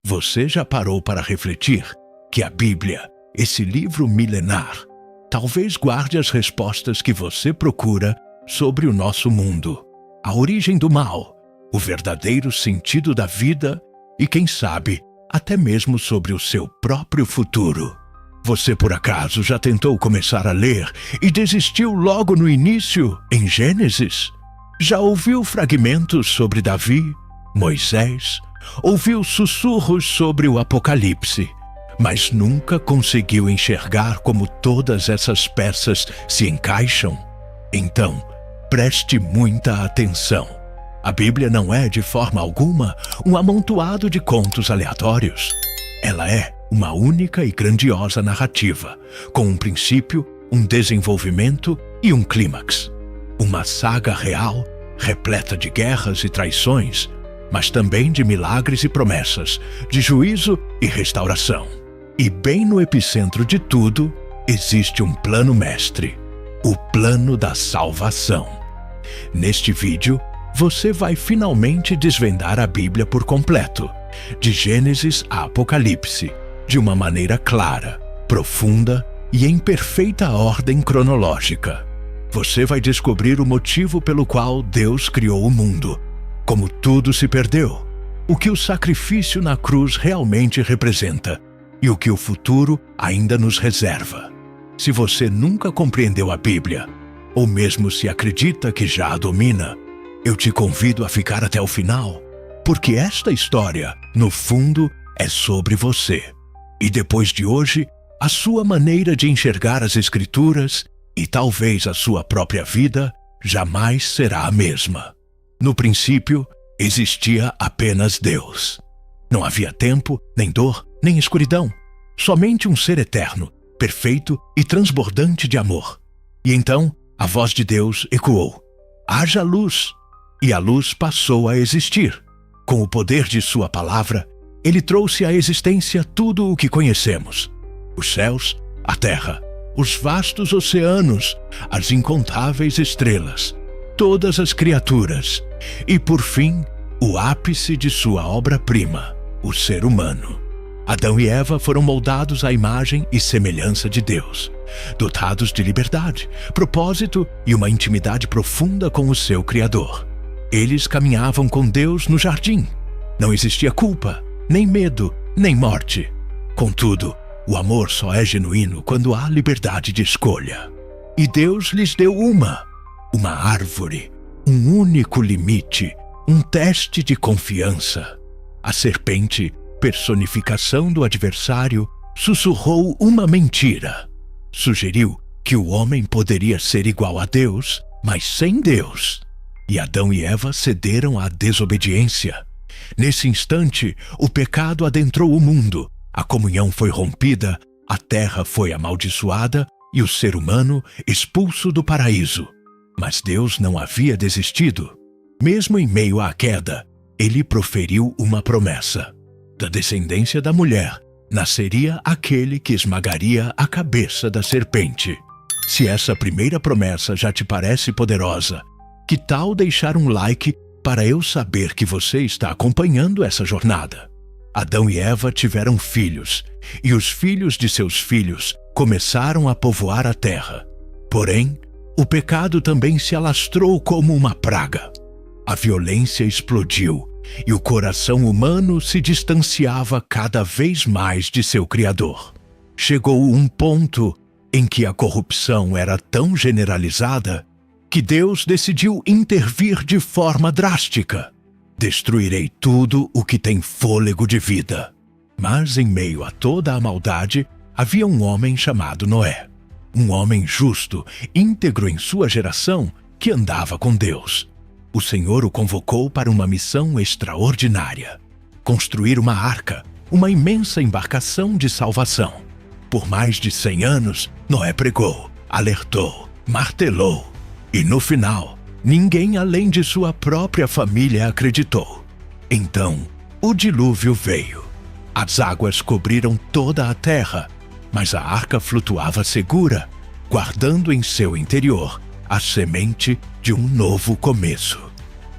Você já parou para refletir que a Bíblia, esse livro milenar, talvez guarde as respostas que você procura sobre o nosso mundo, a origem do mal, o verdadeiro sentido da vida e, quem sabe, até mesmo sobre o seu próprio futuro? Você, por acaso, já tentou começar a ler e desistiu logo no início, em Gênesis? Já ouviu fragmentos sobre Davi, Moisés? Ouviu sussurros sobre o Apocalipse, mas nunca conseguiu enxergar como todas essas peças se encaixam? Então, preste muita atenção. A Bíblia não é, de forma alguma, um amontoado de contos aleatórios. Ela é uma única e grandiosa narrativa, com um princípio, um desenvolvimento e um clímax. Uma saga real, repleta de guerras e traições, mas também de milagres e promessas, de juízo e restauração. E bem no epicentro de tudo, existe um plano mestre, o plano da salvação. Neste vídeo, você vai finalmente desvendar a Bíblia por completo, de Gênesis a Apocalipse, de uma maneira clara, profunda e em perfeita ordem cronológica. Você vai descobrir o motivo pelo qual Deus criou o mundo, como tudo se perdeu, o que o sacrifício na cruz realmente representa e o que o futuro ainda nos reserva. Se você nunca compreendeu a Bíblia, ou mesmo se acredita que já a domina, eu te convido a ficar até o final, porque esta história, no fundo, é sobre você. E depois de hoje, a sua maneira de enxergar as Escrituras e talvez a sua própria vida jamais será a mesma. No princípio, existia apenas Deus. Não havia tempo, nem dor, nem escuridão. Somente um ser eterno, perfeito e transbordante de amor. E então, a voz de Deus ecoou: haja luz! E a luz passou a existir. Com o poder de sua palavra, ele trouxe à existência tudo o que conhecemos: os céus, a terra, os vastos oceanos, as incontáveis estrelas, todas as criaturas e, por fim, o ápice de sua obra-prima, o ser humano. Adão e Eva foram moldados à imagem e semelhança de Deus, dotados de liberdade, propósito e uma intimidade profunda com o seu Criador. Eles caminhavam com Deus no jardim. Não existia culpa, nem medo, nem morte. Contudo, o amor só é genuíno quando há liberdade de escolha. E Deus lhes deu uma árvore, um único limite, um teste de confiança. A serpente, personificação do adversário, sussurrou uma mentira. Sugeriu que o homem poderia ser igual a Deus, mas sem Deus. E Adão e Eva cederam à desobediência. Nesse instante, o pecado adentrou o mundo, a comunhão foi rompida, a terra foi amaldiçoada e o ser humano expulso do paraíso. Mas Deus não havia desistido. Mesmo em meio à queda, ele proferiu uma promessa: da descendência da mulher nasceria aquele que esmagaria a cabeça da serpente. Se essa primeira promessa já te parece poderosa, que tal deixar um like para eu saber que você está acompanhando essa jornada? Adão e Eva tiveram filhos, e os filhos de seus filhos começaram a povoar a terra. Porém, o pecado também se alastrou como uma praga. A violência explodiu, e o coração humano se distanciava cada vez mais de seu Criador. Chegou um ponto em que a corrupção era tão generalizada que Deus decidiu intervir de forma drástica. Destruirei tudo o que tem fôlego de vida. Mas em meio a toda a maldade, havia um homem chamado Noé. Um homem justo, íntegro em sua geração, que andava com Deus. O Senhor o convocou para uma missão extraordinária: construir uma arca, uma imensa embarcação de salvação. Por mais de 100 anos, Noé pregou, alertou, martelou. E no final, ninguém além de sua própria família acreditou. Então, o dilúvio veio. As águas cobriram toda a terra, mas a arca flutuava segura, guardando em seu interior a semente de um novo começo.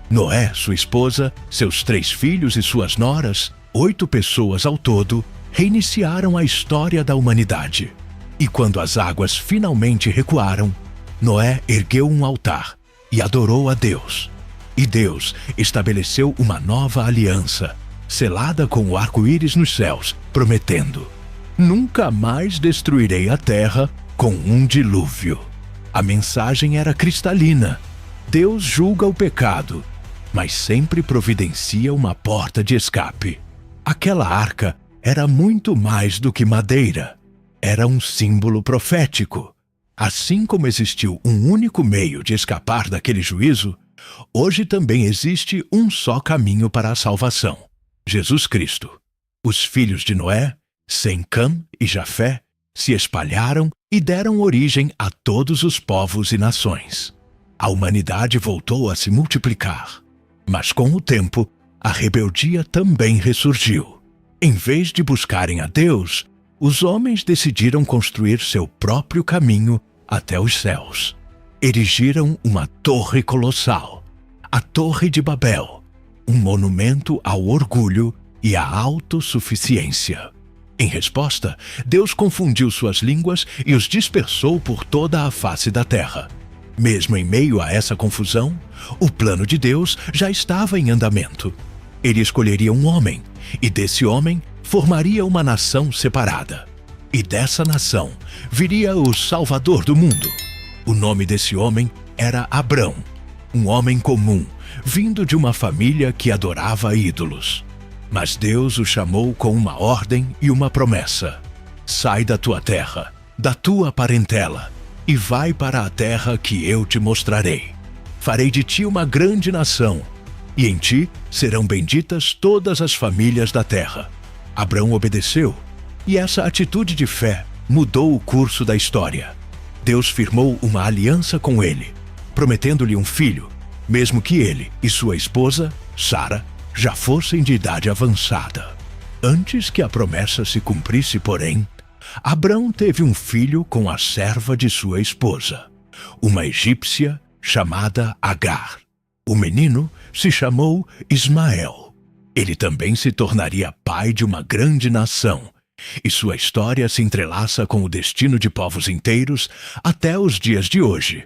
Noé, sua esposa, seus 3 filhos e suas noras 8 pessoas ao todo reiniciaram a história da humanidade. E quando as águas finalmente recuaram, Noé ergueu um altar e adorou a Deus. E Deus estabeleceu uma nova aliança, selada com o arco-íris nos céus, prometendo: nunca mais destruirei a terra com um dilúvio. A mensagem era cristalina. Deus julga o pecado, mas sempre providencia uma porta de escape. Aquela arca era muito mais do que madeira. Era um símbolo profético. Assim como existiu um único meio de escapar daquele juízo, hoje também existe um só caminho para a salvação: Jesus Cristo. Os filhos de Noé, Sem, Cã e Jafé, se espalharam e deram origem a todos os povos e nações. A humanidade voltou a se multiplicar. Mas com o tempo, a rebeldia também ressurgiu. Em vez de buscarem a Deus, os homens decidiram construir seu próprio caminho até os céus. Erigiram uma torre colossal, a Torre de Babel, um monumento ao orgulho e à autossuficiência. Em resposta, Deus confundiu suas línguas e os dispersou por toda a face da terra. Mesmo em meio a essa confusão, o plano de Deus já estava em andamento. Ele escolheria um homem, e desse homem formaria uma nação separada. E dessa nação viria o Salvador do mundo. O nome desse homem era Abrão, um homem comum, vindo de uma família que adorava ídolos. Mas Deus o chamou com uma ordem e uma promessa: sai da tua terra, da tua parentela, e vai para a terra que eu te mostrarei. Farei de ti uma grande nação, e em ti serão benditas todas as famílias da terra. Abrão obedeceu, e essa atitude de fé mudou o curso da história. Deus firmou uma aliança com ele, prometendo-lhe um filho, mesmo que ele e sua esposa, Sara, já fossem de idade avançada. Antes que a promessa se cumprisse, porém, Abrão teve um filho com a serva de sua esposa, uma egípcia chamada Agar. O menino se chamou Ismael. Ele também se tornaria pai de uma grande nação, e sua história se entrelaça com o destino de povos inteiros até os dias de hoje.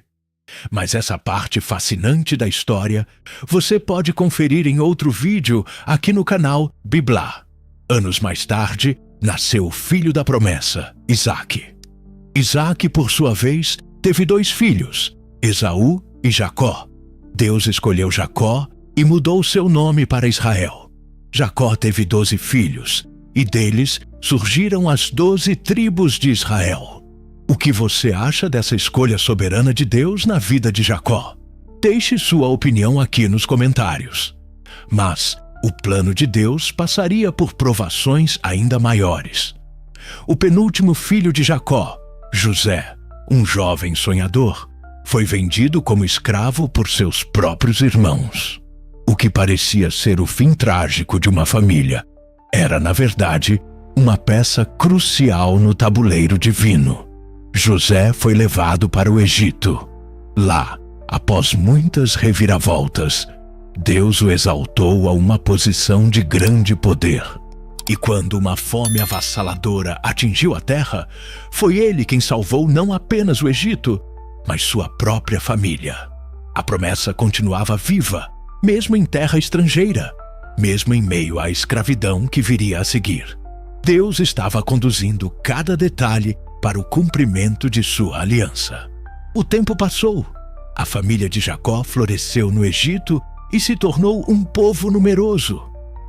Mas essa parte fascinante da história você pode conferir em outro vídeo aqui no canal Biblá. Anos mais tarde, nasceu o filho da promessa, Isaque. Isaque, por sua vez, teve 2 filhos, Esaú e Jacó. Deus escolheu Jacó e mudou seu nome para Israel. Jacó teve 12 filhos, e deles surgiram as 12 tribos de Israel. O que você acha dessa escolha soberana de Deus na vida de Jacó? Deixe sua opinião aqui nos comentários. Mas o plano de Deus passaria por provações ainda maiores. O penúltimo filho de Jacó, José, um jovem sonhador, foi vendido como escravo por seus próprios irmãos. O que parecia ser o fim trágico de uma família era, na verdade, uma peça crucial no tabuleiro divino. José foi levado para o Egito. Lá, após muitas reviravoltas, Deus o exaltou a uma posição de grande poder. E quando uma fome avassaladora atingiu a terra, foi ele quem salvou não apenas o Egito, mas sua própria família. A promessa continuava viva, mesmo em terra estrangeira, mesmo em meio à escravidão que viria a seguir. Deus estava conduzindo cada detalhe para o cumprimento de sua aliança. O tempo passou. A família de Jacó floresceu no Egito e se tornou um povo numeroso.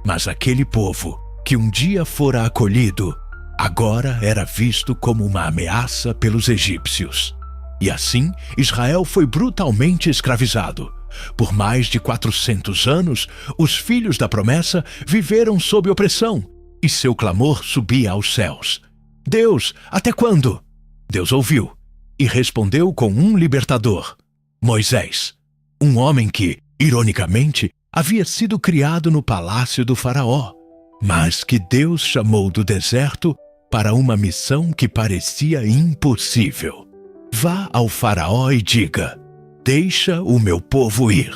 Mas aquele povo, que um dia fora acolhido, agora era visto como uma ameaça pelos egípcios. E assim, Israel foi brutalmente escravizado. Por mais de 400 anos, os filhos da promessa viveram sob opressão, e seu clamor subia aos céus. Deus, até quando? Deus ouviu e respondeu com um libertador, Moisés, um homem que, ironicamente, havia sido criado no palácio do faraó, mas que Deus chamou do deserto para uma missão que parecia impossível. Vá ao faraó e diga, deixa o meu povo ir.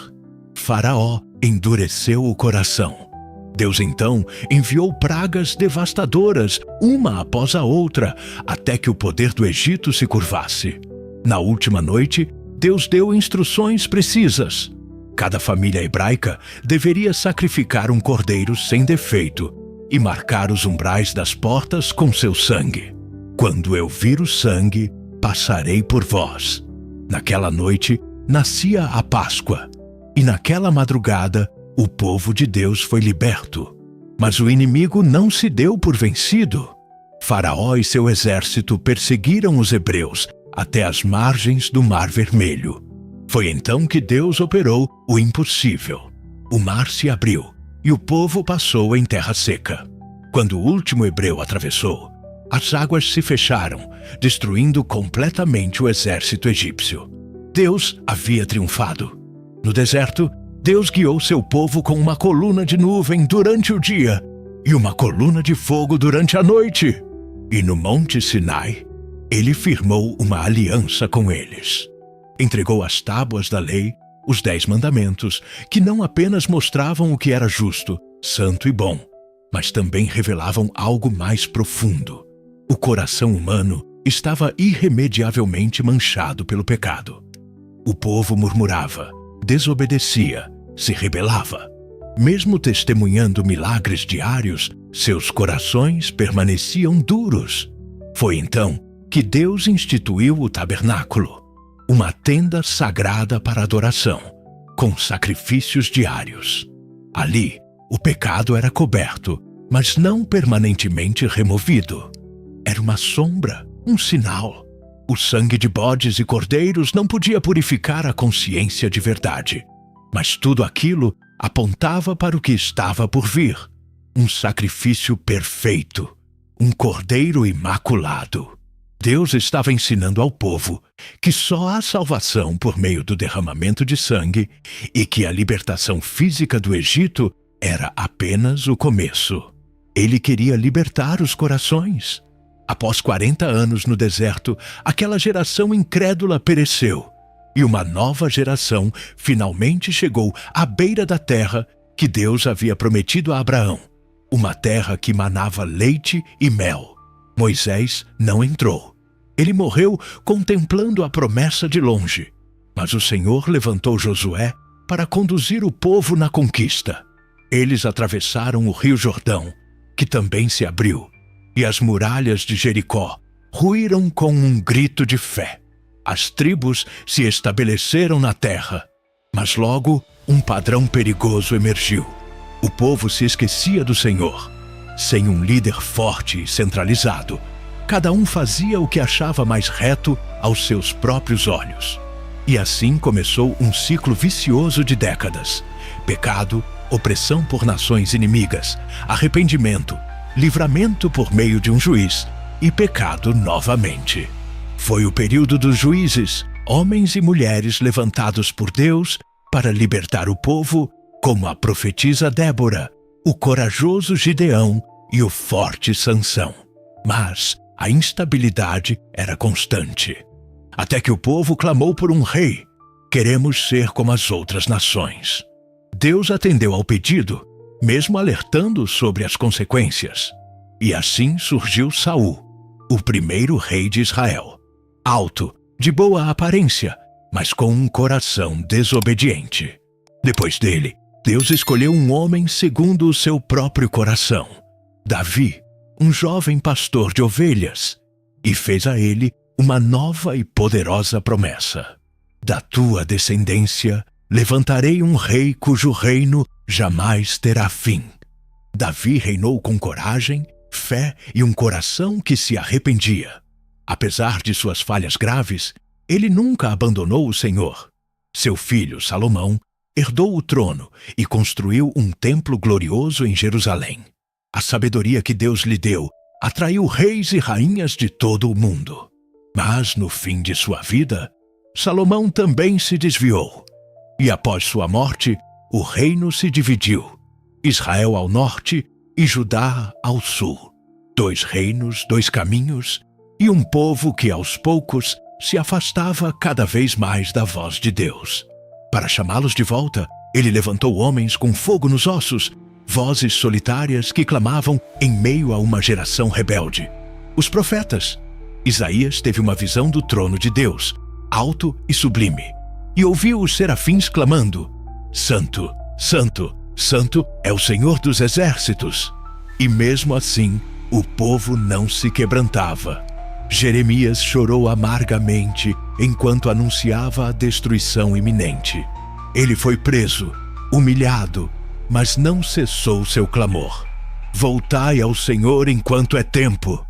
Faraó endureceu o coração. Deus então enviou pragas devastadoras, uma após a outra, até que o poder do Egito se curvasse. Na última noite, Deus deu instruções precisas. Cada família hebraica deveria sacrificar um cordeiro sem defeito e marcar os umbrais das portas com seu sangue. Quando eu vir o sangue, passarei por vós. Naquela noite, nascia a Páscoa, e naquela madrugada, o povo de Deus foi liberto. Mas o inimigo não se deu por vencido. Faraó e seu exército perseguiram os hebreus até as margens do Mar Vermelho. Foi então que Deus operou o impossível. O mar se abriu e o povo passou em terra seca. Quando o último hebreu atravessou, as águas se fecharam, destruindo completamente o exército egípcio. Deus havia triunfado. No deserto, Deus guiou seu povo com uma coluna de nuvem durante o dia e uma coluna de fogo durante a noite. E no Monte Sinai, ele firmou uma aliança com eles. Entregou as tábuas da lei, os 10 mandamentos, que não apenas mostravam o que era justo, santo e bom, mas também revelavam algo mais profundo. O coração humano estava irremediavelmente manchado pelo pecado. O povo murmurava, desobedecia, se rebelava. Mesmo testemunhando milagres diários, seus corações permaneciam duros. Foi então que Deus instituiu o tabernáculo, uma tenda sagrada para adoração, com sacrifícios diários. Ali, o pecado era coberto, mas não permanentemente removido. Era uma sombra, um sinal. O sangue de bodes e cordeiros não podia purificar a consciência de verdade, mas tudo aquilo apontava para o que estava por vir. Um sacrifício perfeito, um cordeiro imaculado. Deus estava ensinando ao povo que só há salvação por meio do derramamento de sangue e que a libertação física do Egito era apenas o começo. Ele queria libertar os corações. Após 40 anos no deserto, aquela geração incrédula pereceu e uma nova geração finalmente chegou à beira da terra que Deus havia prometido a Abraão, uma terra que manava leite e mel. Moisés não entrou. Ele morreu contemplando a promessa de longe, mas o Senhor levantou Josué para conduzir o povo na conquista. Eles atravessaram o rio Jordão, que também se abriu, e as muralhas de Jericó ruíram com um grito de fé. As tribos se estabeleceram na terra, mas logo um padrão perigoso emergiu. O povo se esquecia do Senhor. Sem um líder forte e centralizado, cada um fazia o que achava mais reto aos seus próprios olhos. E assim começou um ciclo vicioso de décadas. Pecado, opressão por nações inimigas, arrependimento, livramento por meio de um juiz e pecado novamente. Foi o período dos juízes, homens e mulheres levantados por Deus para libertar o povo, como a profetisa Débora, o corajoso Gideão e o forte Sansão. Mas a instabilidade era constante, até que o povo clamou por um rei. Queremos ser como as outras nações. Deus atendeu ao pedido, mesmo alertando sobre as consequências. E assim surgiu Saul, o primeiro rei de Israel. Alto, de boa aparência, mas com um coração desobediente. Depois dele, Deus escolheu um homem segundo o seu próprio coração, Davi, um jovem pastor de ovelhas, e fez a ele uma nova e poderosa promessa. Da tua descendência levantarei um rei cujo reino jamais terá fim. Davi reinou com coragem, fé e um coração que se arrependia. Apesar de suas falhas graves, ele nunca abandonou o Senhor. Seu filho, Salomão, herdou o trono e construiu um templo glorioso em Jerusalém. A sabedoria que Deus lhe deu atraiu reis e rainhas de todo o mundo. Mas, no fim de sua vida, Salomão também se desviou. E após sua morte, o reino se dividiu. Israel ao norte e Judá ao sul. 2 reinos, 2 caminhos e um povo que aos poucos se afastava cada vez mais da voz de Deus. Para chamá-los de volta, ele levantou homens com fogo nos ossos vozes solitárias que clamavam em meio a uma geração rebelde. Os profetas. Isaías teve uma visão do trono de Deus, alto e sublime, e ouviu os serafins clamando: Santo, Santo, Santo é o Senhor dos exércitos. E mesmo assim, o povo não se quebrantava. Jeremias chorou amargamente enquanto anunciava a destruição iminente. Ele foi preso, humilhado, mas não cessou seu clamor. Voltai ao Senhor enquanto é tempo.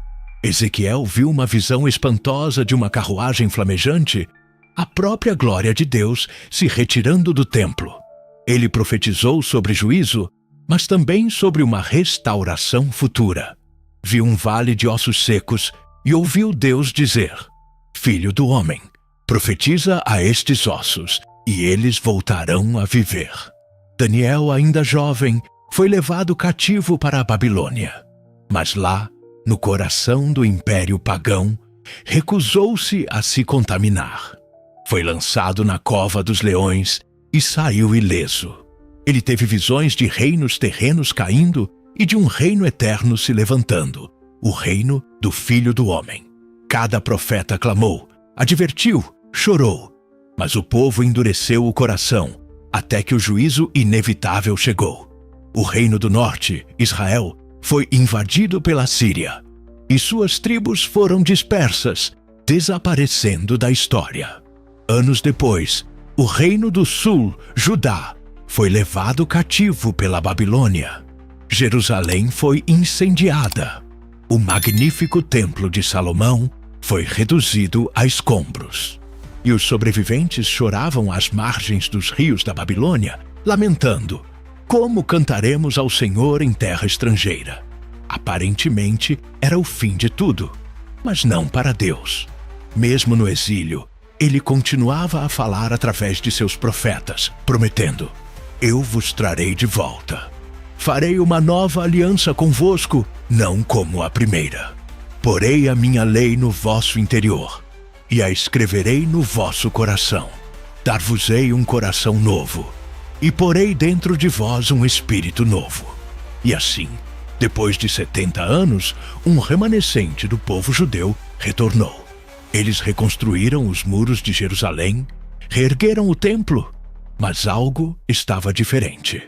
Ezequiel viu uma visão espantosa de uma carruagem flamejante, a própria glória de Deus se retirando do templo. Ele profetizou sobre juízo, mas também sobre uma restauração futura. Viu um vale de ossos secos e ouviu Deus dizer: Filho do homem, profetiza a estes ossos, e eles voltarão a viver. Daniel, ainda jovem, foi levado cativo para a Babilônia. Mas lá, no coração do império pagão, recusou-se a se contaminar. Foi lançado na cova dos leões e saiu ileso. Ele teve visões de reinos terrenos caindo e de um reino eterno se levantando, o reino do Filho do Homem. Cada profeta clamou, advertiu, chorou, mas o povo endureceu o coração, até que o juízo inevitável chegou. O reino do norte, Israel, foi invadido pela Síria, e suas tribos foram dispersas, desaparecendo da história. Anos depois, o reino do sul, Judá, foi levado cativo pela Babilônia. Jerusalém foi incendiada. O magnífico templo de Salomão foi reduzido a escombros. E os sobreviventes choravam às margens dos rios da Babilônia, lamentando: como cantaremos ao Senhor em terra estrangeira? Aparentemente, era o fim de tudo, mas não para Deus. Mesmo no exílio, ele continuava a falar através de seus profetas, prometendo: eu vos trarei de volta. Farei uma nova aliança convosco, não como a primeira. Porei a minha lei no vosso interior, e a escreverei no vosso coração. Dar-vos-ei um coração novo, e porei dentro de vós um espírito novo. E assim, depois de 70 anos, um remanescente do povo judeu retornou. Eles reconstruíram os muros de Jerusalém, reergueram o templo, mas algo estava diferente.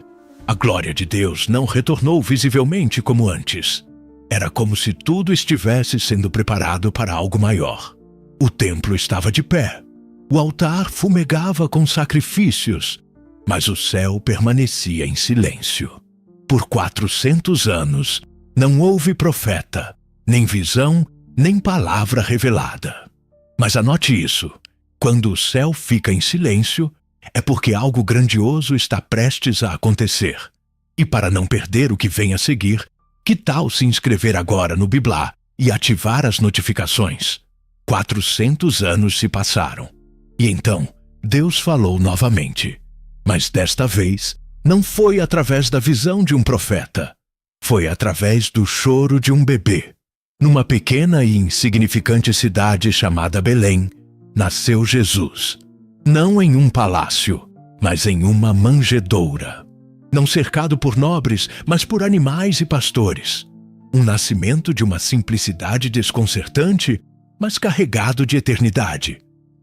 A glória de Deus não retornou visivelmente como antes. Era como se tudo estivesse sendo preparado para algo maior. O templo estava de pé. O altar fumegava com sacrifícios, mas o céu permanecia em silêncio. Por 400 anos, não houve profeta, nem visão, nem palavra revelada. Mas anote isso: quando o céu fica em silêncio, é porque algo grandioso está prestes a acontecer. E para não perder o que vem a seguir, que tal se inscrever agora no Biblá e ativar as notificações? 400 anos se passaram. E então, Deus falou novamente. Mas desta vez, não foi através da visão de um profeta. Foi através do choro de um bebê. Numa pequena e insignificante cidade chamada Belém, nasceu Jesus. Não em um palácio, mas em uma manjedoura. Não cercado por nobres, mas por animais e pastores. Um nascimento de uma simplicidade desconcertante, mas carregado de eternidade.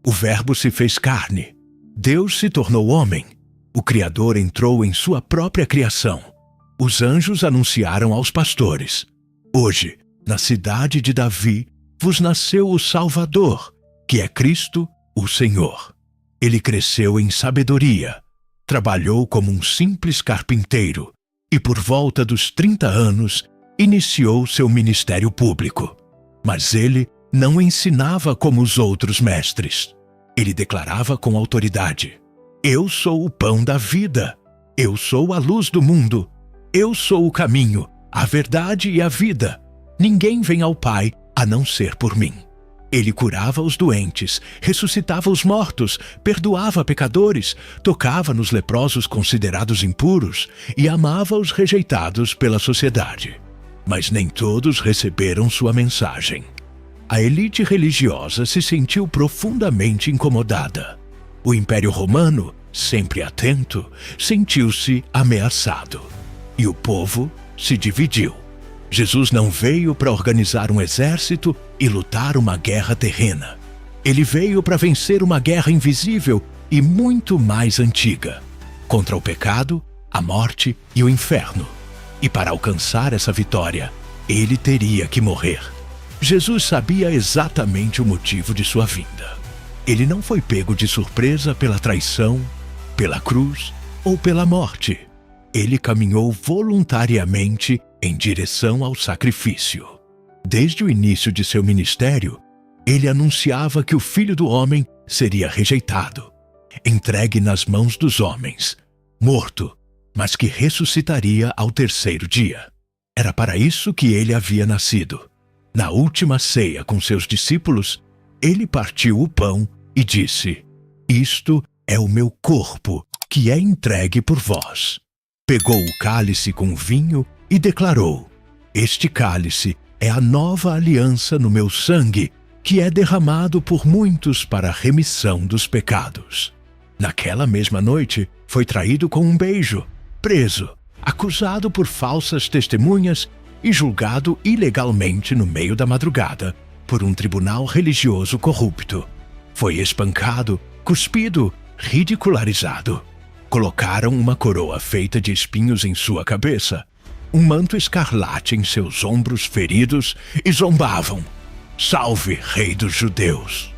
O Verbo se fez carne. Deus se tornou homem. O Criador entrou em sua própria criação. Os anjos anunciaram aos pastores: hoje, na cidade de Davi, vos nasceu o Salvador, que é Cristo, o Senhor. Ele cresceu em sabedoria, trabalhou como um simples carpinteiro e, por volta dos 30 anos, iniciou seu ministério público. Mas ele não ensinava como os outros mestres. Ele declarava com autoridade: eu sou o pão da vida, eu sou a luz do mundo, eu sou o caminho, a verdade e a vida. Ninguém vem ao Pai a não ser por mim. Ele curava os doentes, ressuscitava os mortos, perdoava pecadores, tocava nos leprosos considerados impuros e amava os rejeitados pela sociedade. Mas nem todos receberam sua mensagem. A elite religiosa se sentiu profundamente incomodada. O Império Romano, sempre atento, sentiu-se ameaçado. e o povo se dividiu. Jesus não veio para organizar um exército e lutar uma guerra terrena. Ele veio para vencer uma guerra invisível e muito mais antiga, contra o pecado, a morte e o inferno. E para alcançar essa vitória, ele teria que morrer. Jesus sabia exatamente o motivo de sua vinda. Ele não foi pego de surpresa pela traição, pela cruz ou pela morte. Ele caminhou voluntariamente em direção ao sacrifício. Desde o início de seu ministério, ele anunciava que o Filho do Homem seria rejeitado, entregue nas mãos dos homens, morto, mas que ressuscitaria ao terceiro dia. Era para isso que ele havia nascido. Na última ceia com seus discípulos, ele partiu o pão e disse: "Isto é o meu corpo, que é entregue por vós." Pegou o cálice com vinho e declarou: "Este cálice é a nova aliança no meu sangue, que é derramado por muitos para a remissão dos pecados." Naquela mesma noite, foi traído com um beijo, preso, acusado por falsas testemunhas e julgado ilegalmente no meio da madrugada por um tribunal religioso corrupto. Foi espancado, cuspido, ridicularizado. Colocaram uma coroa feita de espinhos em sua cabeça, um manto escarlate em seus ombros feridos e zombavam: "Salve, Rei dos Judeus!"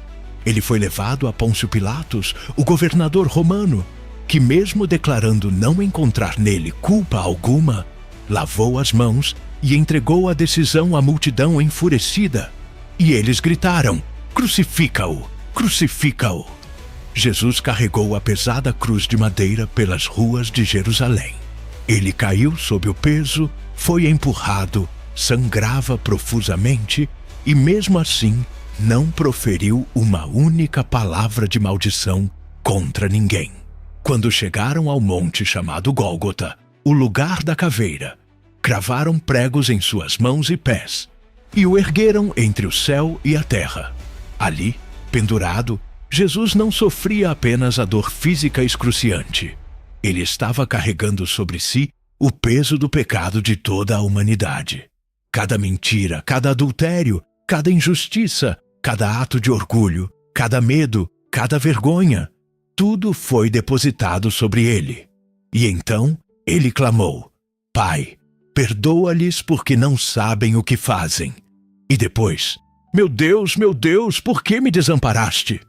Ele foi levado a Pôncio Pilatos, o governador romano, que, mesmo declarando não encontrar nele culpa alguma, lavou as mãos e entregou a decisão à multidão enfurecida. E eles gritaram: "Crucifica-o! Crucifica-o!" Jesus carregou a pesada cruz de madeira pelas ruas de Jerusalém. Ele caiu sob o peso, foi empurrado, sangrava profusamente e, mesmo assim, não proferiu uma única palavra de maldição contra ninguém. Quando chegaram ao monte chamado Gólgota, o lugar da caveira, cravaram pregos em suas mãos e pés e o ergueram entre o céu e a terra. Ali, pendurado, Jesus não sofria apenas a dor física excruciante. Ele estava carregando sobre si o peso do pecado de toda a humanidade. Cada mentira, cada adultério, cada injustiça, cada ato de orgulho, cada medo, cada vergonha, tudo foi depositado sobre ele. E então ele clamou: "Pai, perdoa-lhes porque não sabem o que fazem." E depois: meu Deus, por que me desamparaste?"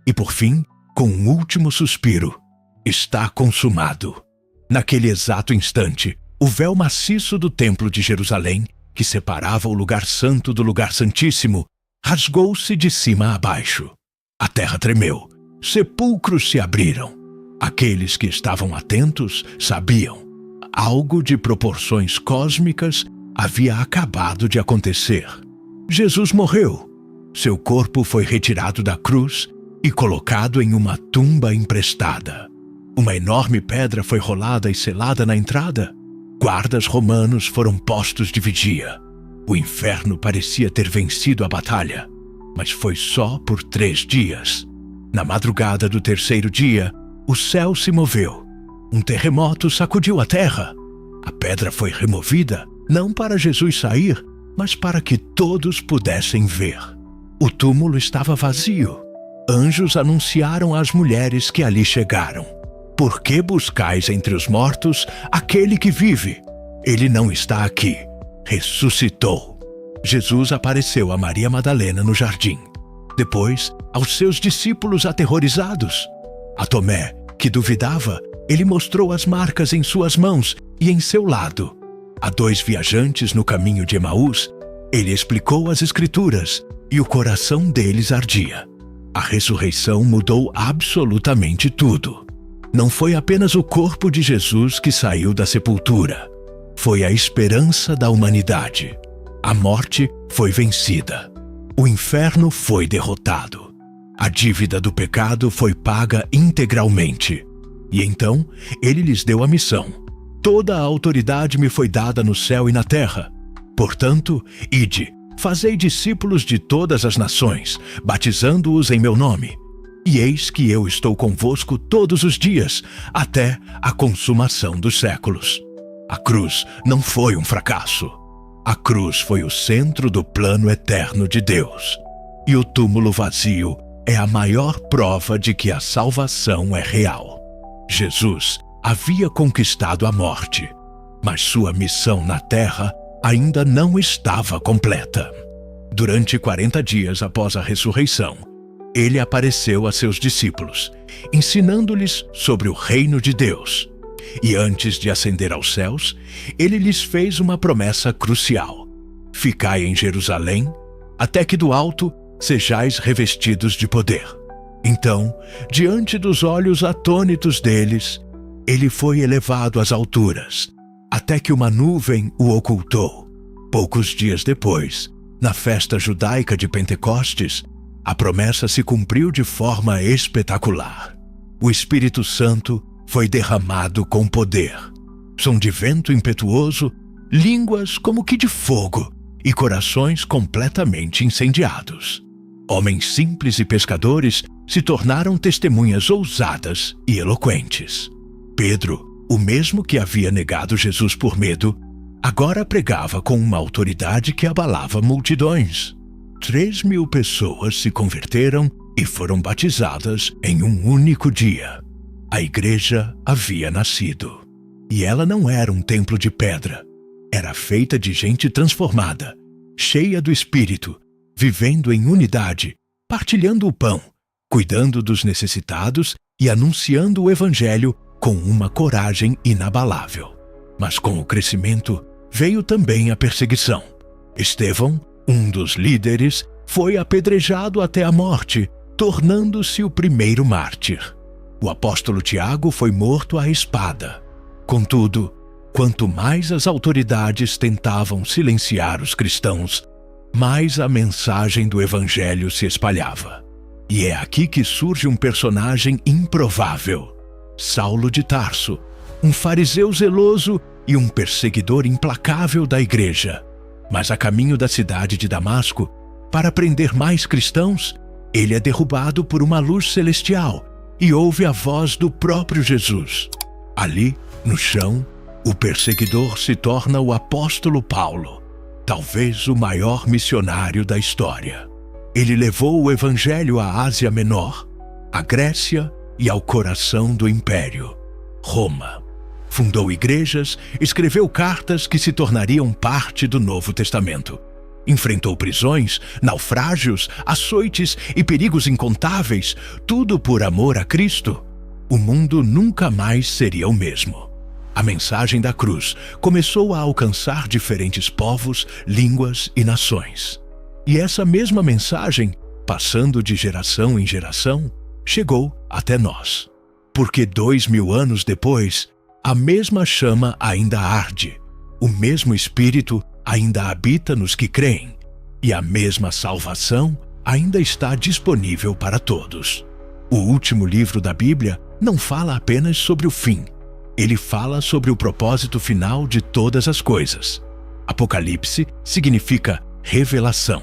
E por fim, com um último suspiro: "Está consumado." Naquele exato instante, o véu maciço do templo de Jerusalém, que separava o lugar santo do lugar santíssimo, rasgou-se de cima a baixo. A terra tremeu, sepulcros se abriram. Aqueles que estavam atentos sabiam: algo de proporções cósmicas havia acabado de acontecer. Jesus morreu. Seu corpo foi retirado da cruz e colocado em uma tumba emprestada. Uma enorme pedra foi rolada e selada na entrada. Guardas romanos foram postos de vigia. O inferno parecia ter vencido a batalha, mas foi só por 3 dias. Na madrugada do terceiro dia, o céu se moveu. Um terremoto sacudiu a terra. A pedra foi removida, não para Jesus sair, mas para que todos pudessem ver. O túmulo estava vazio. Anjos anunciaram às mulheres que ali chegaram: "Por que buscais entre os mortos aquele que vive? Ele não está aqui. Ressuscitou." Jesus apareceu a Maria Madalena no jardim. Depois, aos seus discípulos aterrorizados. A Tomé, que duvidava, ele mostrou as marcas em suas mãos e em seu lado. A 2 viajantes no caminho de Emaús, ele explicou as Escrituras e o coração deles ardia. A ressurreição mudou absolutamente tudo. Não foi apenas o corpo de Jesus que saiu da sepultura. Foi a esperança da humanidade. A morte foi vencida. O inferno foi derrotado. A dívida do pecado foi paga integralmente. E então, ele lhes deu a missão: "Toda a autoridade me foi dada no céu e na terra. Portanto, ide, fazei discípulos de todas as nações, batizando-os em meu nome. E eis que eu estou convosco todos os dias, até a consumação dos séculos." A cruz não foi um fracasso. A cruz foi o centro do plano eterno de Deus. E o túmulo vazio é a maior prova de que a salvação é real. Jesus havia conquistado a morte, mas sua missão na terra ainda não estava completa. Durante 40 dias após a ressurreição, ele apareceu a seus discípulos, ensinando-lhes sobre o reino de Deus. E antes de ascender aos céus, ele lhes fez uma promessa crucial: ficai em Jerusalém, até que do alto sejais revestidos de poder. Então, diante dos olhos atônitos deles, ele foi elevado às alturas, até que uma nuvem o ocultou. Poucos dias depois, na festa judaica de Pentecostes, a promessa se cumpriu de forma espetacular. O Espírito Santo foi derramado com poder. Som de vento impetuoso, línguas como que de fogo e corações completamente incendiados. Homens simples e pescadores se tornaram testemunhas ousadas e eloquentes. Pedro, o mesmo que havia negado Jesus por medo, agora pregava com uma autoridade que abalava multidões. 3.000 pessoas se converteram e foram batizadas em um único dia. A igreja havia nascido. E ela não era um templo de pedra. Era feita de gente transformada, cheia do Espírito, vivendo em unidade, partilhando o pão, cuidando dos necessitados e anunciando o Evangelho com uma coragem inabalável. Mas com o crescimento veio também a perseguição. Estevão, um dos líderes, foi apedrejado até a morte, tornando-se o primeiro mártir. O apóstolo Tiago foi morto à espada. Contudo, quanto mais as autoridades tentavam silenciar os cristãos, mais a mensagem do Evangelho se espalhava. E é aqui que surge um personagem improvável: Saulo de Tarso, um fariseu zeloso e um perseguidor implacável da igreja. Mas a caminho da cidade de Damasco, para prender mais cristãos, ele é derrubado por uma luz celestial e ouve a voz do próprio Jesus. Ali, no chão, o perseguidor se torna o apóstolo Paulo, talvez o maior missionário da história. Ele levou o Evangelho à Ásia Menor, à Grécia e ao coração do Império, Roma. Fundou igrejas, escreveu cartas que se tornariam parte do Novo Testamento. Enfrentou prisões, naufrágios, açoites e perigos incontáveis, tudo por amor a Cristo. O mundo nunca mais seria o mesmo. A mensagem da cruz começou a alcançar diferentes povos, línguas e nações. E essa mesma mensagem, passando de geração em geração, chegou até nós. Porque 2000 anos depois, a mesma chama ainda arde, o mesmo Espírito ainda habita nos que creem, e a mesma salvação ainda está disponível para todos. O último livro da Bíblia não fala apenas sobre o fim. Ele fala sobre o propósito final de todas as coisas. Apocalipse significa revelação.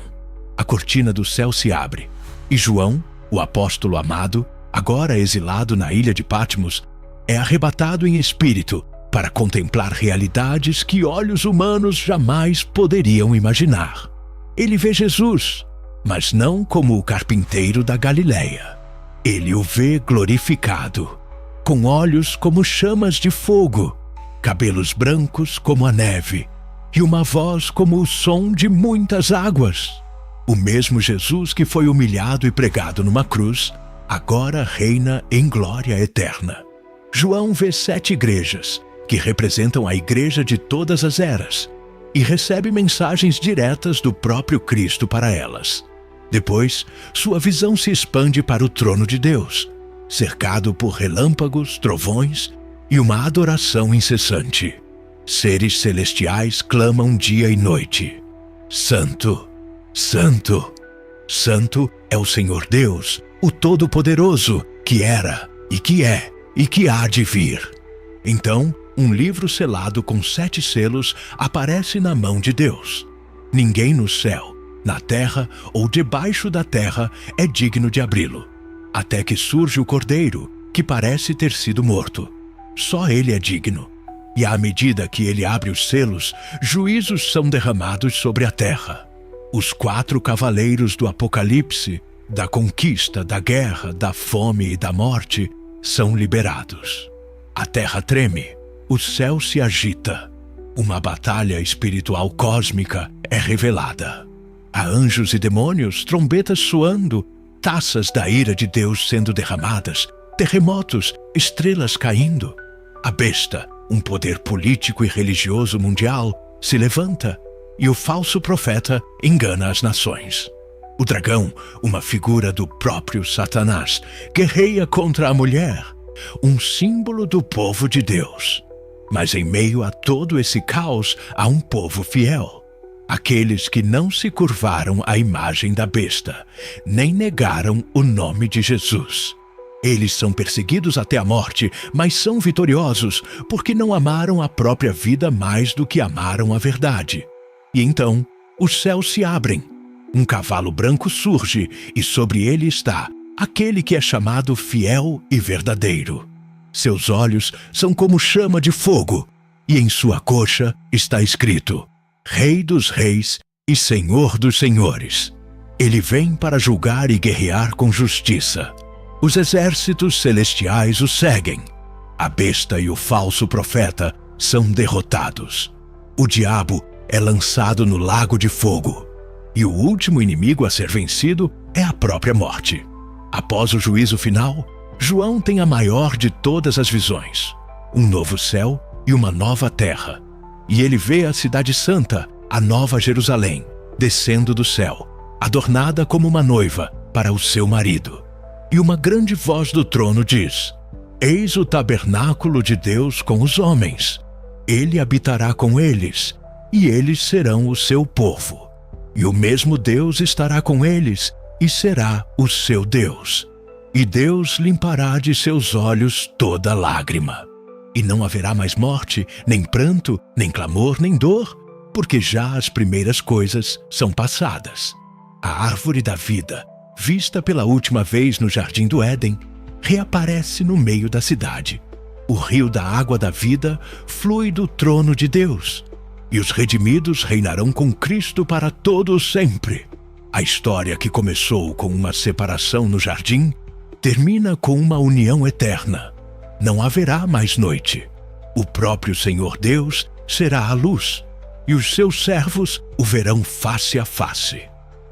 A cortina do céu se abre, e João, o apóstolo amado, agora exilado na ilha de Patmos, é arrebatado em espírito para contemplar realidades que olhos humanos jamais poderiam imaginar. Ele vê Jesus, mas não como o carpinteiro da Galileia. Ele o vê glorificado, com olhos como chamas de fogo, cabelos brancos como a neve e uma voz como o som de muitas águas. O mesmo Jesus que foi humilhado e pregado numa cruz, agora reina em glória eterna. João vê 7 igrejas, que representam a igreja de todas as eras, e recebe mensagens diretas do próprio Cristo para elas. Depois, sua visão se expande para o trono de Deus, cercado por relâmpagos, trovões e uma adoração incessante. Seres celestiais clamam dia e noite: Santo, Santo, Santo é o Senhor Deus, o Todo-Poderoso, que era, e que é, e que há de vir. Então, um livro selado com 7 selos aparece na mão de Deus. Ninguém no céu, na terra ou debaixo da terra é digno de abri-lo, até que surge o Cordeiro, que parece ter sido morto. Só ele é digno. E à medida que ele abre os selos, juízos são derramados sobre a terra. Os 4 cavaleiros do Apocalipse, da conquista, da guerra, da fome e da morte, são liberados. A terra treme, o céu se agita. Uma batalha espiritual cósmica é revelada. Há anjos e demônios, trombetas soando, taças da ira de Deus sendo derramadas, terremotos, estrelas caindo. A besta, um poder político e religioso mundial, se levanta e o falso profeta engana as nações. O dragão, uma figura do próprio Satanás, guerreia contra a mulher, um símbolo do povo de Deus. Mas em meio a todo esse caos há um povo fiel. Aqueles que não se curvaram à imagem da besta, nem negaram o nome de Jesus. Eles são perseguidos até a morte, mas são vitoriosos, porque não amaram a própria vida mais do que amaram a verdade. E então, os céus se abrem. Um cavalo branco surge, e sobre ele está aquele que é chamado fiel e verdadeiro. Seus olhos são como chama de fogo, e em sua coxa está escrito: Rei dos Reis e Senhor dos Senhores. Ele vem para julgar e guerrear com justiça. Os exércitos celestiais o seguem. A besta e o falso profeta são derrotados. O diabo é lançado no lago de fogo. E o último inimigo a ser vencido é a própria morte. Após o juízo final, João tem a maior de todas as visões: um novo céu e uma nova terra. E ele vê a cidade santa, a nova Jerusalém, descendo do céu, adornada como uma noiva para o seu marido. E uma grande voz do trono diz: Eis o tabernáculo de Deus com os homens. Ele habitará com eles, e eles serão o seu povo. E o mesmo Deus estará com eles, e será o seu Deus. E Deus limpará de seus olhos toda lágrima. E não haverá mais morte, nem pranto, nem clamor, nem dor, porque já as primeiras coisas são passadas. A árvore da vida, vista pela última vez no Jardim do Éden, reaparece no meio da cidade. O rio da água da vida flui do trono de Deus. E os redimidos reinarão com Cristo para todo sempre. A história que começou com uma separação no jardim termina com uma união eterna. Não haverá mais noite. O próprio Senhor Deus será a luz, e os seus servos o verão face a face.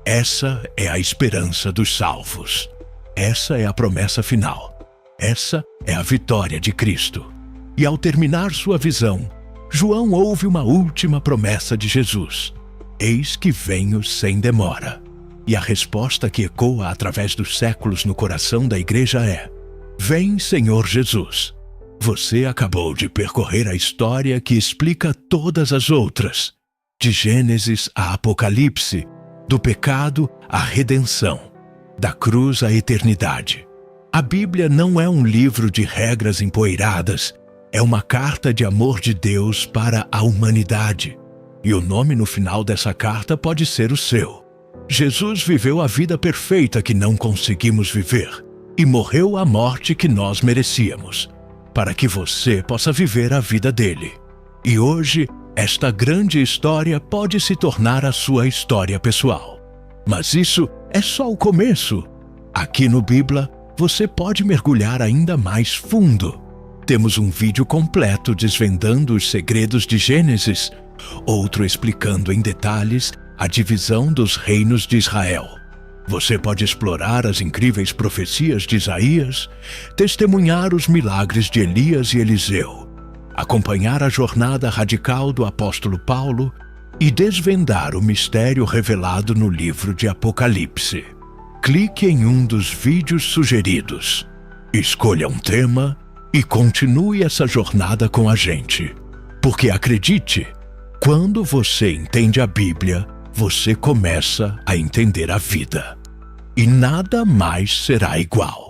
Essa é a esperança dos salvos. Essa é a promessa final. Essa é a vitória de Cristo. E ao terminar sua visão, João ouve uma última promessa de Jesus: Eis que venho sem demora. E a resposta que ecoa através dos séculos no coração da igreja é: Vem, Senhor Jesus. Você acabou de percorrer a história que explica todas as outras, de Gênesis a Apocalipse, do pecado à redenção, da cruz à eternidade. A Bíblia não é um livro de regras empoeiradas, é uma carta de amor de Deus para a humanidade. E o nome no final dessa carta pode ser o seu. Jesus viveu a vida perfeita que não conseguimos viver e morreu a morte que nós merecíamos, para que você possa viver a vida dele. E hoje, esta grande história pode se tornar a sua história pessoal. Mas isso é só o começo. Aqui no Bíblia, você pode mergulhar ainda mais fundo. Temos um vídeo completo desvendando os segredos de Gênesis, outro explicando em detalhes a divisão dos reinos de Israel. Você pode explorar as incríveis profecias de Isaías, testemunhar os milagres de Elias e Eliseu, acompanhar a jornada radical do apóstolo Paulo e desvendar o mistério revelado no livro de Apocalipse. Clique em um dos vídeos sugeridos, escolha um tema e continue essa jornada com a gente. Porque acredite, quando você entende a Bíblia, você começa a entender a vida. E nada mais será igual.